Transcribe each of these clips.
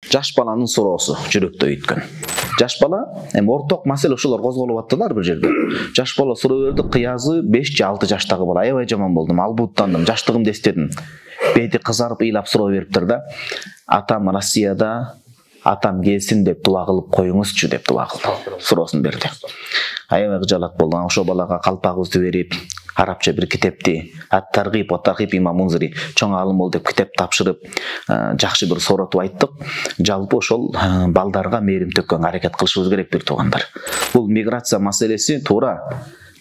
Жаш баланын суроосу жүрөктө өткөн. Жаш бала эми орток маселе ошолор козголуп аттылар бир жерде. Жаш бала суроо берди, кыязы 5 же 6 жаштагы бала. Аябай жаман болдум, албуттандым, жаштыгымды эстедим. Бети кызарып ыйлап суроо бериптир да. Атам Россияда, атам келсин деп дуа кылып коюңузчу деп дуа кылды. Суроосун берди. Аябай жалат болду. Ошо балага калпагыбызды берип, арабча bir kitapti, At-Targhib wa Tarhib Imam Munziri чоң алым бол деп китап тапшырып, жакшы бир соратып айттык. Жалпы ошол балдарга мээрим төккөн аракет кылышыбыз керектир туугандар. Бул миграция маселеси туура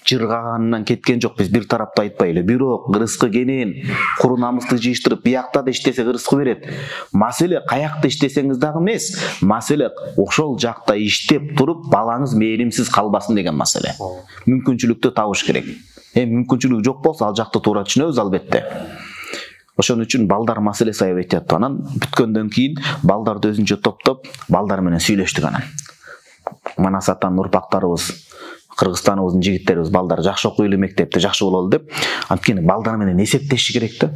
жыргаганынан кеткен жок, биз бир тарапты айтпайлы. Бирок кырыскы кенен, куру намысты жыйыштырып, биякта да иштесе кырыскы берет. Маселе каякта иштесеңиз дагы эмес, маселе ошол жакта иштеп туруп балаңыз мээримсиз калбасын деген маселе. Мүмкүнчүлүктү табыш керек. Мүмкүнчүлүк жок болсо ал жакты туура түшүнөбүз албетте. Ошон үчүн балдар маселеси аябай этият. Анан бүткөндөн кийин балдарды өзүнчө топтоп, балдар менен сүйлөштүк анан. Манас атанын урпактарыбыз, Кыргызстаныбыздын жигиттерибиз балдар жакшы окуй эле мектепте, жакшы бололу деп, анткени балдар менен эсептеши керек да.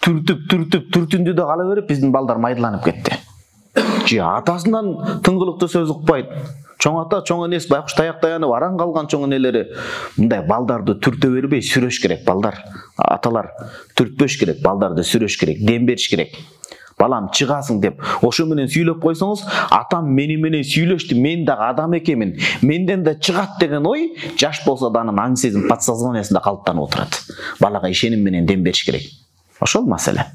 Түртүндү да кала берип, биздин балдар майдаланып кетти. Же атасынан тыңгылыктуу сөз укпайт. Чоң ата, чоң энес байкуш таяк таянып араң калган чоң энелери. Мындай балдарды түртө бербей сүрөш керек балдар. Аталар түртпөш керек, балдарды сүрөш керек, дем бериш керек. Балам чыгасың деп, ошо менен сүйлөп койсоңуз, атам мени менен сүйлөштү, мен дагы адам экенмин, менден да чыгат деген ой жаш болсо да анын аң сезим подсознаниясында калыптанып отурат. Балага ишеним менен дем бериш керек. Ошол маселе.